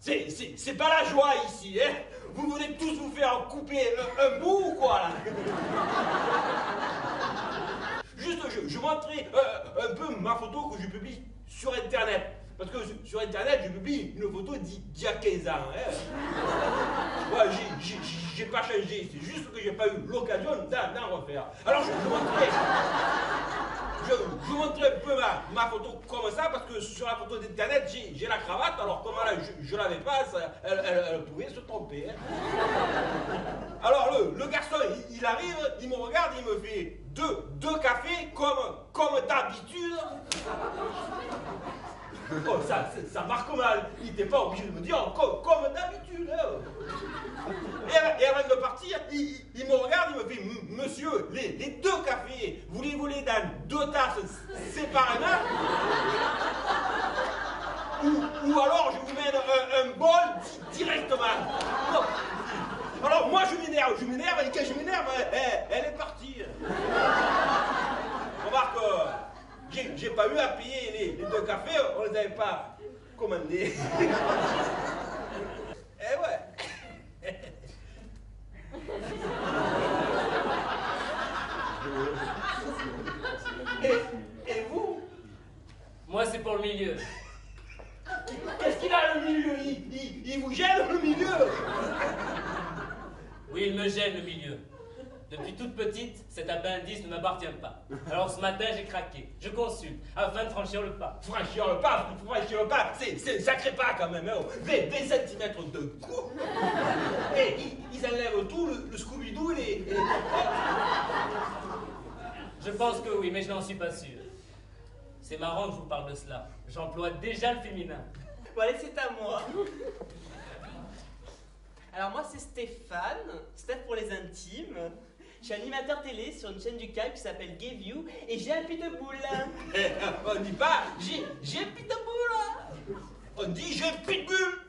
C'est pas la joie ici, hein. Vous voulez tous vous faire couper un bout ou quoi, là? Juste, je montrais un peu ma photo que je publie sur Internet. Parce que sur Internet, je publie une photo d'il y a 15 ans. Hein. Ouais, j'ai pas changé, c'est juste que j'ai pas eu l'occasion d'en refaire. Alors je montrais un peu ma photo comme ça, parce que sur la photo d'Internet, j'ai la cravate, alors comme là, je l'avais pas, elle pouvait se tromper. Hein. Alors le garçon, il arrive, il me regarde, il me fait deux cafés comme d'habitude. Oh, ça marque mal. Il n'était pas obligé de me dire comme d'habitude. Hein. Et avant de partir, il me regarde, il me fait monsieur, les deux cafés, voulez-vous les dans deux tasses séparément ou alors je vous mène un bol directement. Non. Alors moi je m'énerve, et quand je m'énerve, elle est partie. Remarque, j'ai pas eu à payer les deux cafés, on les avait pas commandés. Eh ouais. Et vous? Moi, c'est pour le milieu. Qu'est-ce qu'il a le milieu? Il vous gêne le milieu? Oui, il me gêne le milieu. Depuis toute petite, cet appendice ne m'appartient pas. Alors ce matin, j'ai craqué. Je consulte, afin de franchir le pas. Franchir le pas, c'est un sacré pas quand même, hein. 20 cm de cou. Et ils enlèvent tout, le Scooby-Doo et les... Je pense que oui, mais je n'en suis pas sûr. C'est marrant que je vous parle de cela. J'emploie déjà le féminin. Bon, allez, c'est à moi. Alors moi, c'est Stéphane, Steph pour les intimes. Je suis animateur télé sur une chaîne du câble qui s'appelle Gay View et j'ai un pitbull. On dit pas j'ai un pitbull. On dit j'ai un pitbull.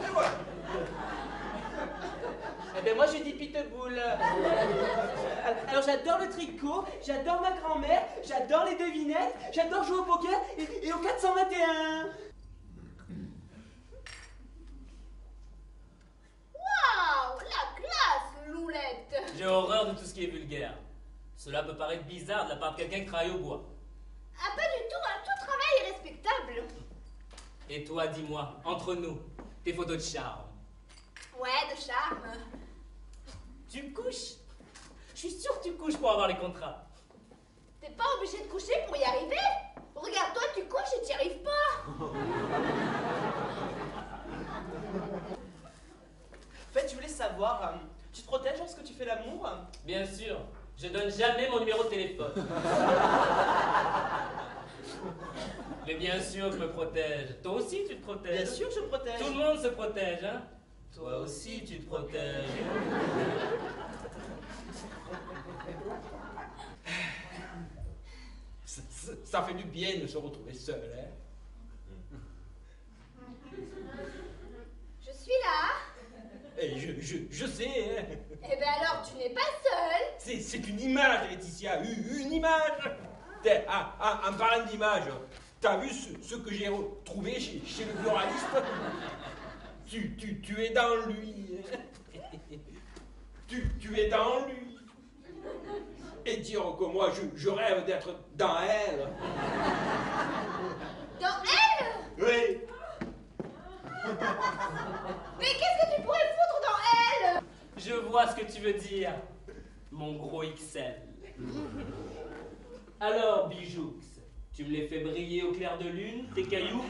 Et voilà. Eh ben moi je dis pitbull. Alors j'adore le tricot, j'adore ma grand-mère, j'adore les devinettes, j'adore jouer au poker et au 421. Waouh, la classe, Loulette. J'ai horreur de tout ce qui est vulgaire. Cela peut paraître bizarre de la part de quelqu'un qui travaille au bois. Ah, pas du tout, hein, tout travail est respectable. Et toi, dis-moi, entre nous, tes photos de charme. Ouais, de charme. Tu couches? Je suis sûr que tu couches pour avoir les contrats. T'es pas obligé de coucher pour y arriver. Regarde-toi, tu couches et t'y arrives pas. En fait, je voulais savoir, tu te protèges lorsque tu fais l'amour? Bien sûr, je donne jamais mon numéro de téléphone. Mais bien sûr que je me protège. Toi aussi, tu te protèges. Bien sûr que je me protège. Tout le monde se protège, hein? Toi aussi, tu te protèges. Ça fait du bien de se retrouver seul, hein. Je suis là. Et je sais, hein. Eh ben alors, tu n'es pas seule. C'est une image, Laetitia, une image. En parlant d'image, t'as vu ce que j'ai retrouvé chez le pluraliste? Tu es dans lui. Tu es dans lui. Et dire que moi, je rêve d'être dans elle. Dans elle? Oui. Mais qu'est-ce que tu pourrais foutre dans elle? Je vois ce que tu veux dire, mon gros XL. Alors, Bijoux, tu me les fais briller au clair de lune, tes cailloux?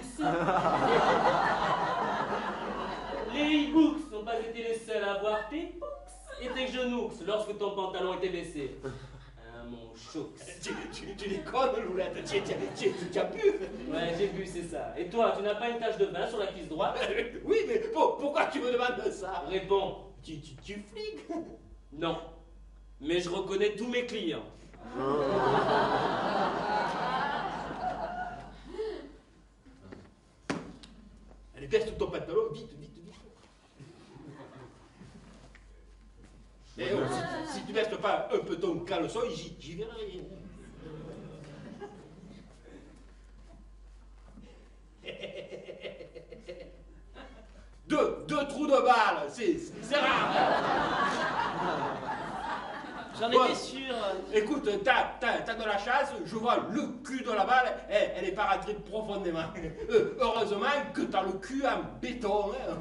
Les hiboux n'ont pas été les seuls à avoir tes poux et tes genoux lorsque ton pantalon était baissé. Hein, mon choux. Tu déconnes, Loulette, tu as bu. Ouais, j'ai bu, c'est ça. Et toi, tu n'as pas une tache de vin sur la cuisse droite? Oui, mais pourquoi tu me demandes ça? Réponds. Tu fliques? Non. Mais je reconnais tous mes clients. Allez, baisse ton pantalon, vite. Et oh, si tu baisses pas un peu ton caleçon, j'y verrai. deux trous de balle. C'est rare. J'en Bon. étais sûr. Écoute, t'as de la chance, je vois le cul de la balle, elle est pas rentrée profondément. Heureusement que t'as le cul en béton. Hein.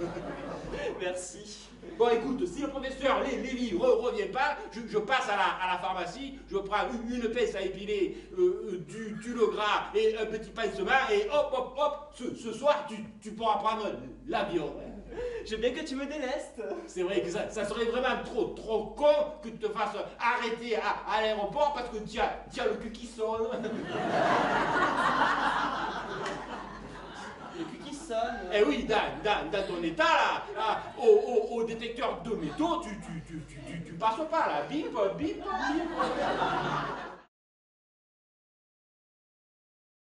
Merci. Bon, écoute, si le professeur Lévy revient pas, je passe à la pharmacie, je prends une pince à épiler, du le gras et un petit pansement, et hop, ce soir, tu pourras prendre l'avion. Je veux bien que tu me délestes. C'est vrai que ça serait vraiment trop con que tu te fasses arrêter à l'aéroport parce que tu as le cul qui sonne. Le cul qui sonne. Eh oui, dans ton état, là, au détecteur de métaux, tu passes pas, là. Bip.